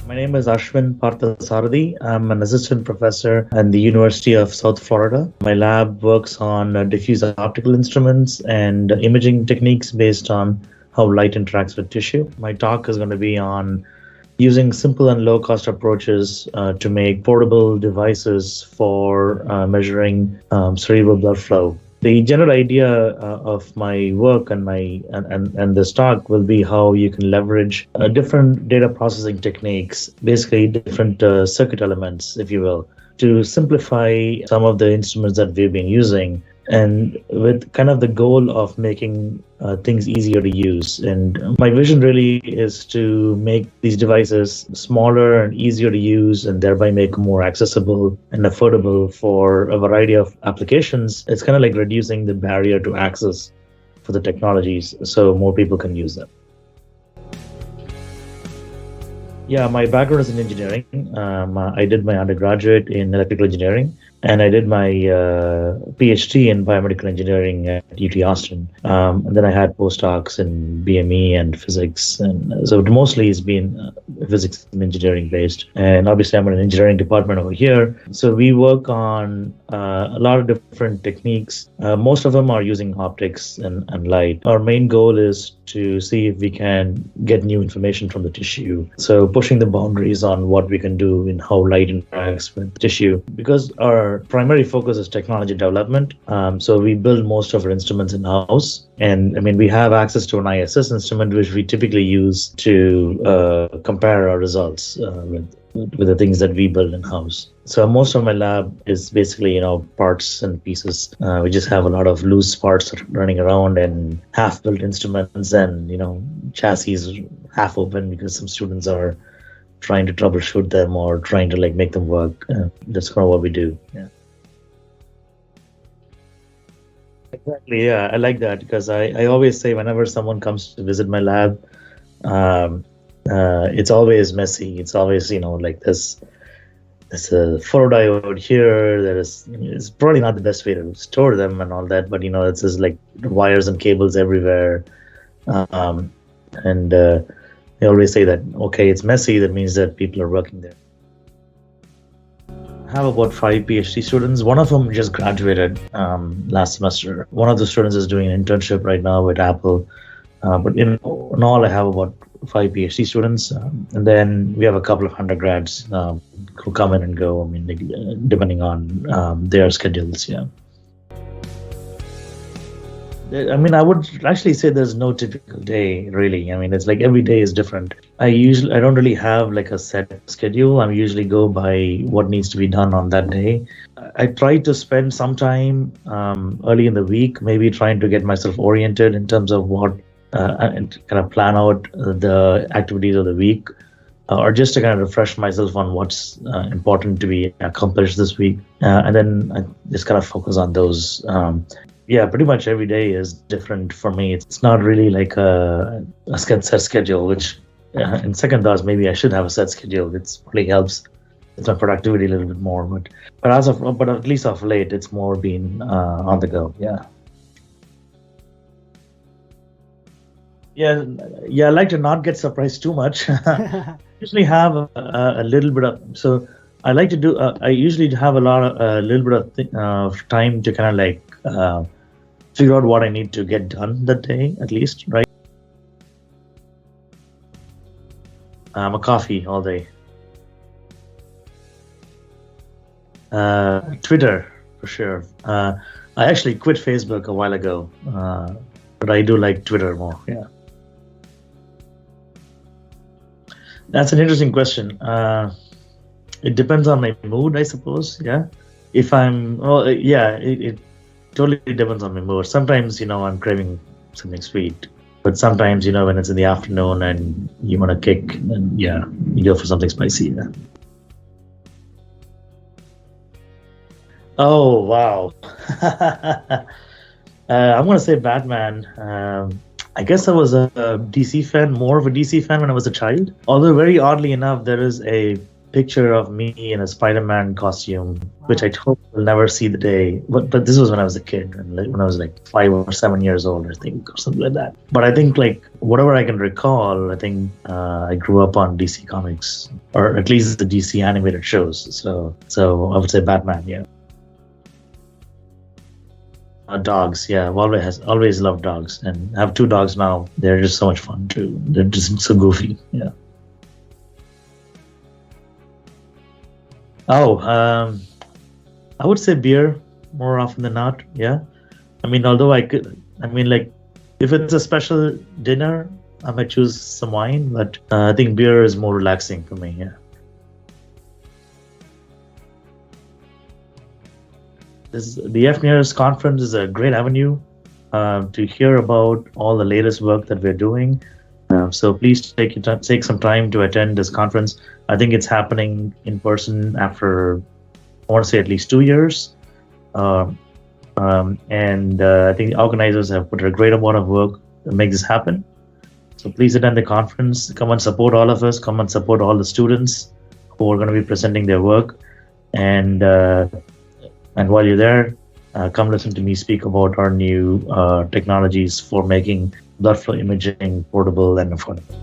My name is Ashwin Parthasarathy. I'm an assistant professor at the University of South Florida. My lab works on diffuse optical instruments and imaging techniques based on how light interacts with tissue. My talk is going to be on using simple and low-cost approaches to make portable devices for measuring cerebral blood flow. The general idea of my work and this talk will be how you can leverage different data processing techniques, basically different circuit elements, if you will, to simplify some of the instruments that we've been using, and with kind of the goal of making things easier to use. And my vision really is to make these devices smaller and easier to use, and thereby make them more accessible and affordable for a variety of applications. It's kind of like reducing the barrier to access for the technologies so more people can use them. Yeah, my background is in engineering. I did my undergraduate in electrical engineering, and I did my PhD in biomedical engineering at UT Austin. And then I had postdocs in BME and physics. And so mostly it's been physics and engineering based. And obviously I'm in an engineering department over here. So we work on a lot of different techniques. Most of them are using optics and light. Our main goal is to see if we can get new information from the tissue. So pushing the boundaries on what we can do in how light interacts with tissue. Because our primary focus is technology development, so we build most of our instruments in-house. And I mean, we have access to an ISS instrument, which we typically use to compare our results with the things that we build in-house. So most of my lab is basically, parts and pieces. We just have a lot of loose parts running around and half-built instruments and, chassis half open because some students are trying to troubleshoot them or trying to make them work. That's kind of what we do. Yeah. Exactly. Yeah, I like that because I always say whenever someone comes to visit my lab, it's always messy. It's always, like this. There's a photodiode here. It's probably not the best way to store them and all that, but it's just like wires and cables everywhere. And they always say that, okay, it's messy. That means that people are working there. I have about 5 PhD students. One of them just graduated last semester. One of the students is doing an internship right now with Apple. But in all, I have about 5 PhD students. And then we have a couple of undergrads who come in and go, depending on their schedules, yeah. I would actually say there's no typical day, really. It's like every day is different. I don't really have like a set schedule. I usually go by what needs to be done on that day. I try to spend some time early in the week, maybe trying to get myself oriented in terms of what and kind of plan out the activities of the week, or just to kind of refresh myself on what's important to be accomplished this week. And then I just kind of focus on those. Yeah, pretty much every day is different for me. It's not really like a set schedule, which in second thoughts, maybe I should have a set schedule. It really helps with my productivity a little bit more. But at least of late, it's more been on the go. Yeah. Yeah. I like to not get surprised too much. Usually have a little bit of, so I like to do. I usually have a little bit of time to kind of figure out what I need to get done that day, at least, right? A coffee all day. Twitter, for sure. I actually quit Facebook a while ago, but I do like Twitter more, yeah. That's an interesting question. It depends on my mood, I suppose, yeah. If I'm, it totally depends on my mood. Sometimes, I'm craving something sweet, but sometimes, when it's in the afternoon and you want to kick, then yeah, you go for something spicy. Yeah. Oh, wow. I'm going to say Batman. I guess I was a DC fan, more of a DC fan when I was a child. Although very oddly enough, there is a picture of me in a Spider-Man costume, which I hope will never see the day. But this was when I was a kid, and when I was like 5 or 7 years old, I think, or something like that. But I think like whatever I can recall, I think I grew up on DC comics, or at least the DC animated shows. So I would say Batman, yeah. Dogs, yeah. I've always loved dogs, and I have 2 dogs now. They're just so much fun too. They're just so goofy, yeah. Oh, I would say beer more often than not. Yeah. I mean, although I mean, like, if it's a special dinner, I might choose some wine, but I think beer is more relaxing for me. Yeah. The fNIRS conference is a great avenue to hear about all the latest work that we're doing. So please take some time to attend this conference. I think it's happening in person after, I want to say, at least 2 years. And I think the organizers have put a great amount of work to make this happen. So please attend the conference. Come and support all of us. Come and support all the students who are going to be presenting their work. And while you're there, come listen to me speak about our new technologies for making blood flow imaging portable and affordable.